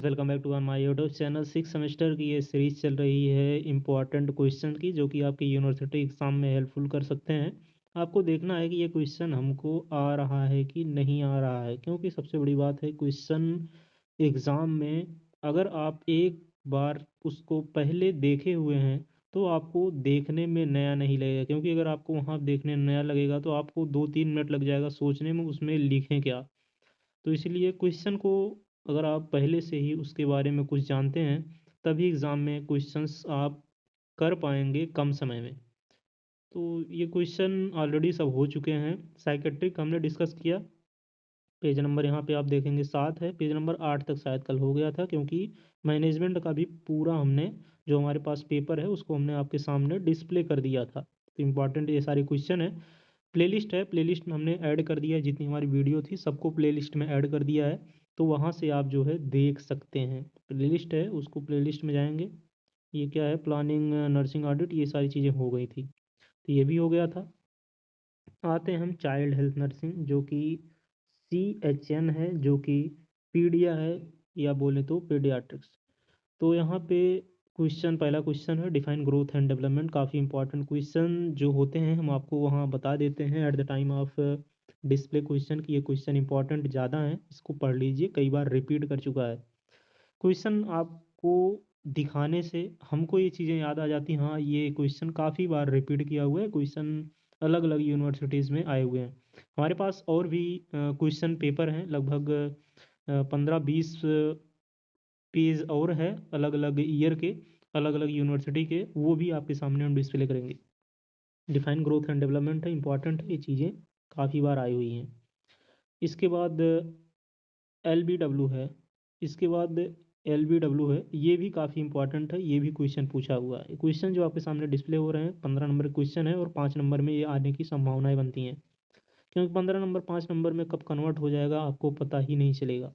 Welcome back to my YouTube channel. Six semester की ये series चल रही है इम्पॉर्टेंट क्वेश्चन की, जो कि आपके यूनिवर्सिटी एग्ज़ाम में हेल्पफुल कर सकते हैं। आपको देखना है कि ये क्वेश्चन हमको आ रहा है कि नहीं आ रहा है, क्योंकि सबसे बड़ी बात है क्वेश्चन एग्ज़ाम में अगर आप एक बार उसको पहले देखे हुए हैं तो आपको देखने में नया नहीं लगेगा, क्योंकि अगर आपको वहाँ देखने में नया लगेगा तो आपको 2-3 मिनट लग जाएगा सोचने में उसमें लिखें क्या। तो इसलिए क्वेश्चन को अगर आप पहले से ही उसके बारे में कुछ जानते हैं, तभी एग्ज़ाम में क्वेश्चंस आप कर पाएँगे कम समय में। तो ये क्वेश्चन ऑलरेडी सब हो चुके हैं। साइकियाट्रिक हमने डिस्कस किया। पेज नंबर यहाँ पे आप देखेंगे 7 है, पेज नंबर 8 तक शायद कल हो गया था, क्योंकि मैनेजमेंट का भी पूरा हमने जो हमारे पास पेपर है उसको हमने आपके सामने डिस्प्ले कर दिया था। तो इम्पॉर्टेंट ये सारे क्वेश्चन है। प्लेलिस्ट है, प्लेलिस्ट में हमने ऐड कर दिया है, जितनी हमारी वीडियो थी सबको प्लेलिस्ट में ऐड कर दिया है। तो वहाँ से आप जो है देख सकते हैं। प्लेलिस्ट है, उसको प्लेलिस्ट में जाएँगे। ये क्या है, प्लानिंग नर्सिंग ऑडिट, ये सारी चीज़ें हो गई थी। तो ये भी हो गया था। आते हैं हम चाइल्ड हेल्थ नर्सिंग, जो कि CHN है, जो कि पीडिया है, या बोले तो पीडियाट्रिक्स। तो यहाँ पे क्वेश्चन, पहला क्वेश्चन है डिफाइन ग्रोथ एंड डेवलपमेंट। काफ़ी इंपॉर्टेंट क्वेश्चन जो होते हैं हम आपको वहाँ बता देते हैं at the time of display question की। ये क्वेश्चन इंपॉर्टेंट ज़्यादा है, इसको पढ़ लीजिए, कई बार रिपीट कर चुका है क्वेश्चन। आपको दिखाने से हमको ये चीज़ें याद आ जाती हैं, हाँ ये क्वेश्चन काफ़ी बार रिपीट किया हुआ है, क्वेश्चन अलग अलग यूनिवर्सिटीज़ में आए हुए हैं। हमारे पास और भी क्वेश्चन पेपर हैं, लगभग 15-20 पेज और है, अलग अलग ईयर के, अलग अलग यूनिवर्सिटी के, वो भी आपके सामने हम डिस्प्ले करेंगे। डिफाइन ग्रोथ एंड डेवलपमेंट है, इंपॉर्टेंट है, ये चीज़ें काफ़ी बार आई हुई हैं। इसके बाद LBW है। इसके बाद LBW है, ये भी काफ़ी इंपॉर्टेंट है, ये भी क्वेश्चन पूछा हुआ है। क्वेश्चन जो आपके सामने डिस्प्ले हो रहे हैं 15 नंबर क्वेश्चन है, और 5 नंबर में ये आने की संभावनाएं बनती हैं, क्योंकि 15 नंबर 5 नंबर में कब कन्वर्ट हो जाएगा आपको पता ही नहीं चलेगा।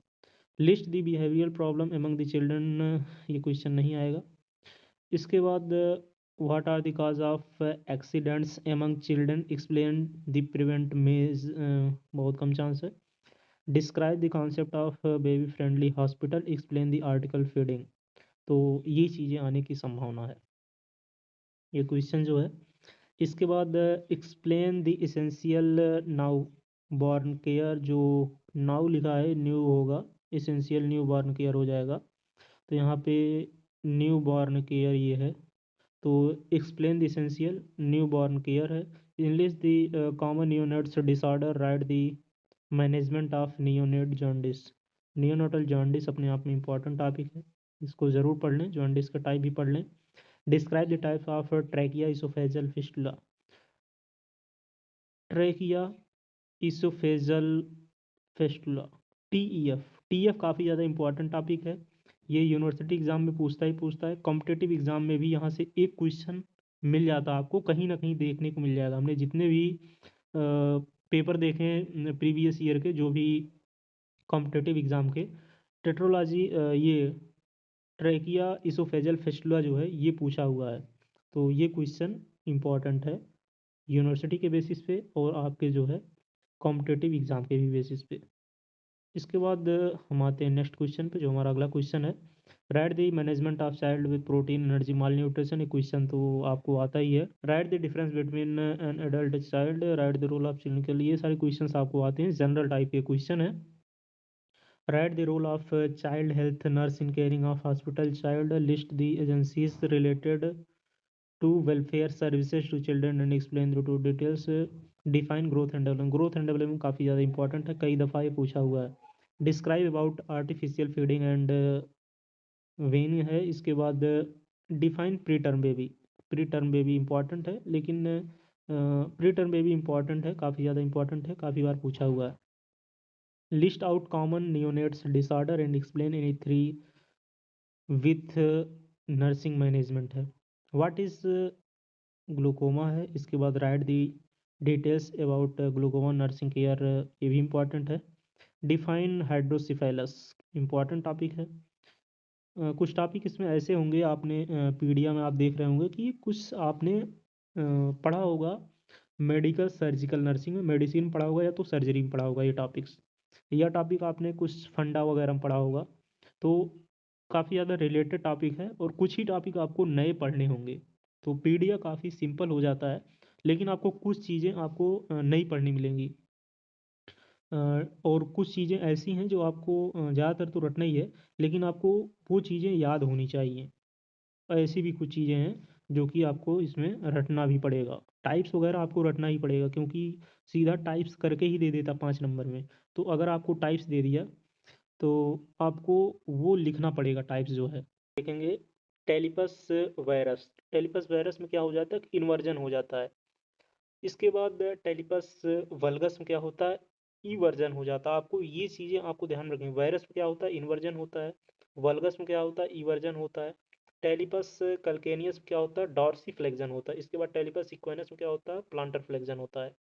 List the behavioural problem among the children, ये क्वेश्चन नहीं आएगा। इसके बाद what are the cause of accidents among children, explain the prevent measures, बहुत कम चांस है। Describe the concept of baby friendly hospital, explain the artificial feeding. तो ये चीज़ें आने की संभावना है, ये क्वेश्चन जो है। इसके बाद explain the essential now born care, जो नाउ लिखा है न्यू होगा, इसेंशियल न्यू बॉर्न केयर हो जाएगा। तो यहाँ पे न्यू बॉर्न केयर ये है, तो explain the essential newborn care है। Enlist the common neonates disorder, right the management of neonate jaundice. Neonatal jaundice अपने आप में इंपॉर्टेंट टॉपिक है, इसको ज़रूर पढ़ लें, जॉन्डिस का टाइप भी पढ़ लें। Describe the type of trachea oesophageal fistula. Trachea oesophageal fistula, TEF काफ़ी ज़्यादा इंपॉर्टेंट टॉपिक है। ये यूनिवर्सिटी एग्ज़ाम में पूछता ही पूछता है, कॉम्पिटिटिव एग्ज़ाम में भी यहाँ से एक क्वेश्चन मिल जाता है, आपको कहीं ना कहीं देखने को मिल जाएगा। हमने जितने भी पेपर देखे हैं प्रीवियस ईयर के, जो भी कॉम्पिटिटिव एग्ज़ाम के, टेट्रोलॉजी, ये ट्रैकिया इसोफेजल फिस्टुला जो है ये पूछा हुआ है। तो ये क्वेश्चन इंपॉर्टेंट है यूनिवर्सिटी के बेसिस पे, और आपके जो है कॉम्पिटिटिव एग्ज़ाम के भी बेसिस पे। इसके बाद हम आते हैं नेक्स्ट क्वेश्चन पे, जो हमारा अगला क्वेश्चन है। Write the management of child with protein energy malnutrition. ये क्वेश्चन तो आपको आता ही है। Write the difference between an adult child, write the role of children के लिए, ये सारे क्वेश्चन आपको आते हैं, जनरल टाइप के क्वेश्चन है। Write the role of child health nurse in caring of hospital child, list the agencies related to welfare services to children and explain the two details. Define growth and development. Growth and development काफ़ी ज़्यादा important है, कई दफ़ा ये पूछा हुआ है। Describe about artificial feeding and when है। इसके बाद define pre term baby. Pre term baby important है, लेकिन प्री टर्म बेबी इंपॉर्टेंट है, काफ़ी ज़्यादा इंपॉर्टेंट है, काफ़ी बार पूछा हुआ है। List out common neonates disorder and explain any 3 with nursing management है। व्हाट इज़ ग्लूकोमा है। इसके बाद right the details about glaucoma nursing care, ये भी इंपॉर्टेंट है। डिफाइन हाइड्रोसिफेलस, इंपॉर्टेंट टॉपिक है। कुछ टॉपिक इसमें ऐसे होंगे, आपने पीडिया में आप देख रहे होंगे कि कुछ आपने पढ़ा होगा मेडिकल सर्जिकल नर्सिंग में, मेडिसिन पढ़ा होगा या तो सर्जरी में पढ़ा होगा ये टॉपिक्स, या टॉपिक आपने कुछ फंडा वगैरह में पढ़ा होगा। तो काफ़ी ज़्यादा रिलेटेड टॉपिक है और कुछ ही टॉपिक आपको नए पढ़ने होंगे। तो पीडीएफ काफ़ी सिंपल हो जाता है, लेकिन आपको कुछ चीज़ें आपको नई पढ़नी मिलेंगी। और कुछ चीज़ें ऐसी हैं जो आपको ज़्यादातर तो रटना ही है, लेकिन आपको वो चीज़ें याद होनी चाहिए। ऐसी भी कुछ चीज़ें हैं जो कि आपको इसमें रटना भी पड़ेगा। टाइप्स वगैरह आपको रटना ही पड़ेगा, क्योंकि सीधा टाइप्स करके ही दे देता 5 नंबर में। तो अगर आपको टाइप्स दे दिया तो आपको वो लिखना पड़ेगा टाइप्स जो है। देखेंगे टेलिपस वायरस। टेलिपस वायरस में क्या हो जाता है कि इन्वर्जन हो जाता है। इसके बाद टेलिपस वल्गस में क्या होता है, ई वर्जन हो जाता है। आपको ये चीज़ें आपको ध्यान रखनी है। वायरस में क्या होता है, इन्वर्जन होता है। वल्गस में क्या होता है, ई वर्जन होता है। टेलिपस कल्केनियस में क्या होता है, डॉर्सी फ्लेक्जन होता है। इसके बाद टेलिपस इक्वेनस में क्या होता है, प्लांटर फ्लेक्जन होता है।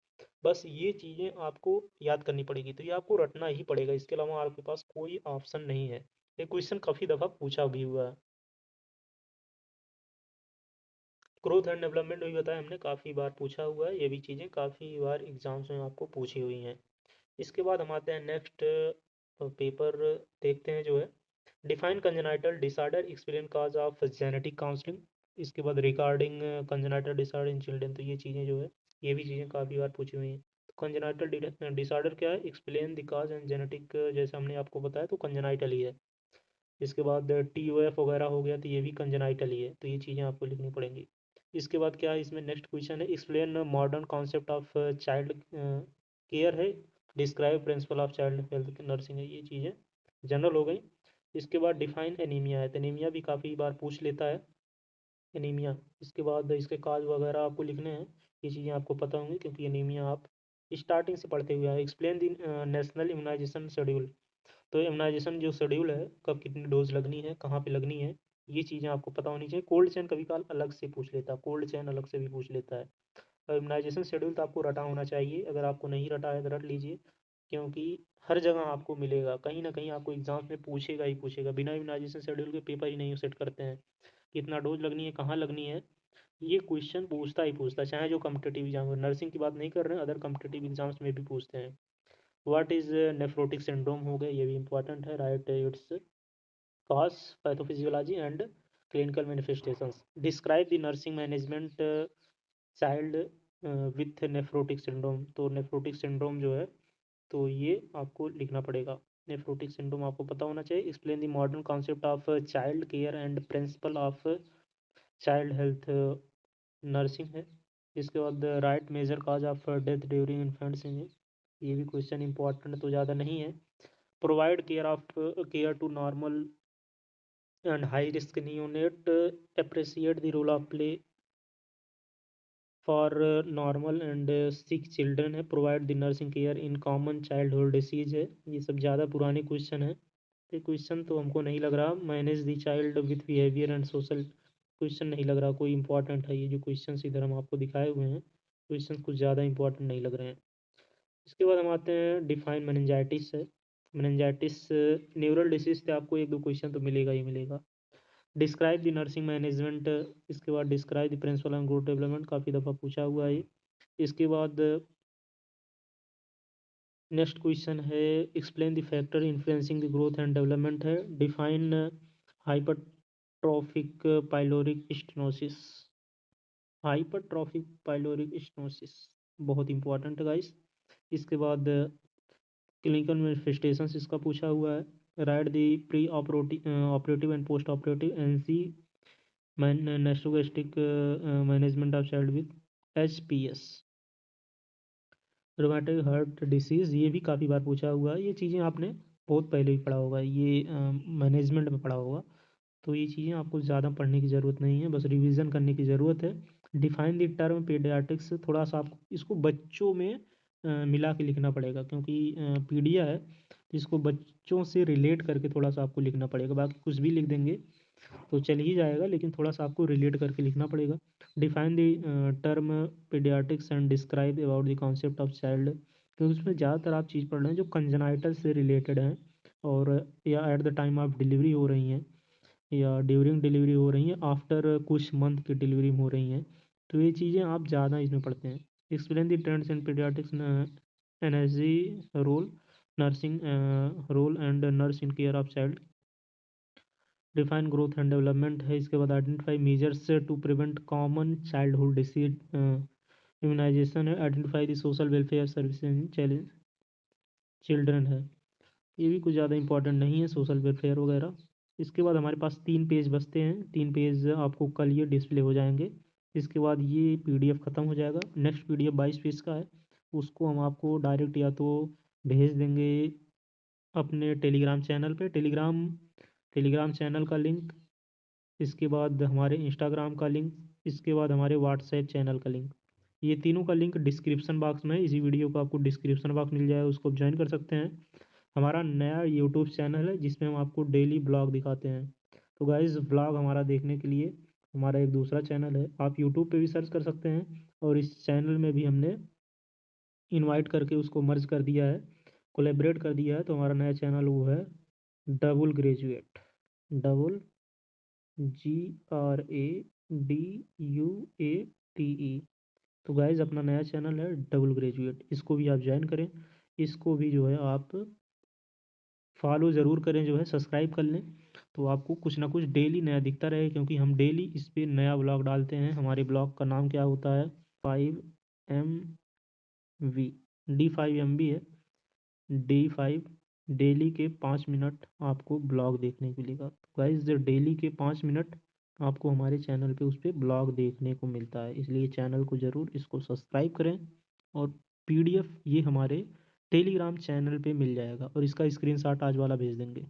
बस ये चीज़ें आपको याद करनी पड़ेगी, तो ये आपको रटना ही पड़ेगा। इसके अलावा आपके पास कोई ऑप्शन नहीं है। ये क्वेश्चन काफ़ी दफ़ा पूछा भी हुआ है। ग्रोथ एंड डेवलपमेंट भी बताया हमने, काफ़ी बार पूछा हुआ है। ये भी चीज़ें काफ़ी बार एग्जाम्स में आपको पूछी हुई हैं। इसके बाद हम आते हैं नेक्स्ट पेपर देखते हैं जो है define congenital disorder explain cause of genetic counselling. इसके बाद regarding congenital disorder in children. तो ये चीज़ें जो है, ये भी चीज़ें काफ़ी बार पूछी हुई हैं। तो कंजेनाइटल डिसऑर्डर क्या है, explain the cause and genetic, जैसे हमने आपको बताया तो कंजेनाइटल ही है। इसके बाद TOF वगैरह हो गया, तो ये भी कंजेनाइटल ही है। तो ये चीज़ें आपको लिखनी पड़ेंगी। इसके बाद क्या है, इसमें नेक्स्ट क्वेश्चन है explain modern concept of child care है। Describe principle of child health nursing है। ये चीज़ें जनरल हो गई। इसके बाद डिफाइन एनीमिया है, तो एनीमिया भी काफ़ी बार पूछ लेता है, एनीमिया। इसके बाद इसके काज वगैरह आपको लिखने हैं। ये चीज़ें आपको पता होंगी क्योंकि एनीमिया आप स्टार्टिंग से पढ़ते हुए आए। Explain the national immunization schedule. तो इम्यूनाइजेशन जो शेड्यूल है, कब कितनी डोज लगनी है, कहाँ पे लगनी है, ये चीज़ें आपको पता होनी चाहिए। कोल्ड चेन कभी काल अलग से पूछ लेता है, कोल्ड चेन अलग से भी पूछ लेता है। और इम्यूनाइजेशन शेड्यूल तो आपको रटा होना चाहिए। अगर आपको नहीं रटा है तो रट लीजिए, क्योंकि हर जगह आपको मिलेगा, कहीं ना कहीं आपको एग्जाम्स में पूछेगा ही पूछेगा। बिना इम्यूनाइजेशन शेड्यूल के पेपर ही नहीं सेट करते हैं। कितना डोज लगनी है, कहाँ लगनी है, ये क्वेश्चन पूछता ही पूछता है, चाहे जो कम्पिटेटिव एग्जाम हो। नर्सिंग की बात नहीं कर रहे हैं, अदर कम्पिटेटिव एग्जाम्स में भी पूछते हैं। व्हाट इज नेफ्रोटिक सिंड्रोम हो गया, ये भी इंपॉर्टेंट है। Right it's cause, pathophysiology and clinical manifestations. Describe the nursing management child with nephrotic syndrome. तो नेफ्रोटिक सिंड्रोम जो है, तो ये आपको लिखना पड़ेगा। नेफ्रोटिक सिंड्रोम आपको पता होना चाहिए। Explain the modern concept of child care and principle of child health nursing है। इसके बाद write major cause of death during infant. ये भी क्वेश्चन इंपॉर्टेंट तो ज़्यादा नहीं है। Provide care to normal and high risk neonate. Appreciate the role of play for normal and sick children है। Provide the nursing care in common childhood disease है। ये सब ज़्यादा पुराने क्वेश्चन है। ये क्वेश्चन तो हमको नहीं लग रहा। Manage the child with behaviour and social, question नहीं लग रहा कोई इंपॉर्टेंट है। ये जो क्वेश्चन इधर हम आपको दिखाए हुए हैं, क्वेश्चन कुछ ज़्यादा इंपॉर्टेंट नहीं लग रहे हैं। इसके बाद हम आते हैं डिफाइन मेनिंजाइटिस है। मेनिंजाइटिस न्यूरल डिसीज से आपको एक दो क्वेश्चन तो मिलेगा ही मिलेगा। Describe the nursing management. इसके बाद describe the principle and growth development, काफ़ी दफ़ा पूछा हुआ है। इसके बाद नेक्स्ट क्वेश्चन है explain the factor influencing the growth and development है। Define hypertrophic pyloric stenosis. Hypertrophic pyloric stenosis बहुत इंपॉर्टेंट है गाइस। इसके बाद क्लिनिकल मैनिफेस्टेशंस इसका पूछा हुआ है। Write the pre operative and post operative NC nasogastric management of child with HPS। Rheumatic heart disease, ये भी काफ़ी बार पूछा हुआ है। ये चीज़ें आपने बहुत पहले ही पढ़ा होगा, ये मैनेजमेंट में पढ़ा होगा। तो ये चीज़ें आपको ज़्यादा पढ़ने की ज़रूरत नहीं है, बस रिवीजन करने की ज़रूरत है। डिफाइन द टर्म पीडियाट्रिक्स, थोड़ा सा आपको इसको बच्चों में मिला के लिखना पड़ेगा, क्योंकि पीडिया है तो इसको बच्चों से रिलेट करके थोड़ा सा आपको लिखना पड़ेगा। बाकी कुछ भी लिख देंगे तो चल ही जाएगा, लेकिन थोड़ा सा आपको रिलेट करके लिखना पड़ेगा। Define the term paediatrics and describe about the concept of child, क्योंकि उसमें ज़्यादातर आप चीज़ पढ़ रहे हैं जो कंजनाइटल से रिलेटेड हैं, और या at the time of delivery हो रही हैं, या ड्यूरिंग डिलीवरी हो रही हैं, आफ्टर कुछ मंथ की डिलीवरी हो रही हैं। तो ये चीज़ें आप ज़्यादा इसमें पढ़ते हैं। Explain the trends in paediatrics energy role nursing role and nurse in care of child. Define growth and development है। इसके बाद identify measures to prevent common childhood disease immunisation है। Identify the social welfare services challenge children है। ये भी कुछ ज़्यादा important नहीं है सोशल वेलफेयर वगैरह। इसके बाद हमारे पास 3 पेज बचते हैं, 3 पेज आपको कल ये डिस्प्ले हो जाएंगे। इसके बाद ये पीडीएफ ख़त्म हो जाएगा। नेक्स्ट पीडीएफ 22 पेज का है, उसको हम आपको डायरेक्ट या तो भेज देंगे अपने टेलीग्राम चैनल पे, टेलीग्राम चैनल का लिंक, इसके बाद हमारे इंस्टाग्राम का लिंक, इसके बाद हमारे व्हाट्सएप चैनल का लिंक। ये तीनों का लिंक डिस्क्रिप्शन बॉक्स में है। इसी वीडियो को आपको डिस्क्रिप्शन बॉक्स मिल जाएगा, उसको ज्वाइन कर सकते हैं। हमारा नया यूट्यूब चैनल है जिसमें हम आपको डेली ब्लॉग दिखाते हैं। तो गाइज़ ब्लॉग हमारा देखने के लिए हमारा एक दूसरा चैनल है, आप यूट्यूब पे भी सर्च कर सकते हैं, और इस चैनल में भी हमने इनवाइट करके उसको मर्ज कर दिया है, कोलेबरेट कर दिया है। तो हमारा नया चैनल वो है डबल ग्रेजुएट, डबल GRADUATE। तो गाइज़ अपना नया चैनल है डबल ग्रेजुएट, इसको भी आप ज्वाइन करें, इसको भी जो है आप फॉलो ज़रूर करें, जो है सब्सक्राइब कर लें, तो आपको कुछ ना कुछ डेली नया दिखता रहे, क्योंकि हम डेली इस पर नया ब्लॉग डालते हैं। हमारे ब्लॉग का नाम क्या होता है, 5MV, D5MB है, D5 डेली के 5 मिनट आपको ब्लॉग देखने को मिलेगा। गाइज डेली के 5 मिनट आपको हमारे चैनल पे उस पर ब्लॉग देखने को मिलता है, इसलिए चैनल को ज़रूर इसको सब्सक्राइब करें। और पीडीएफ ये हमारे टेलीग्राम चैनल पे मिल जाएगा, और इसका स्क्रीनशॉट आज वाला भेज देंगे।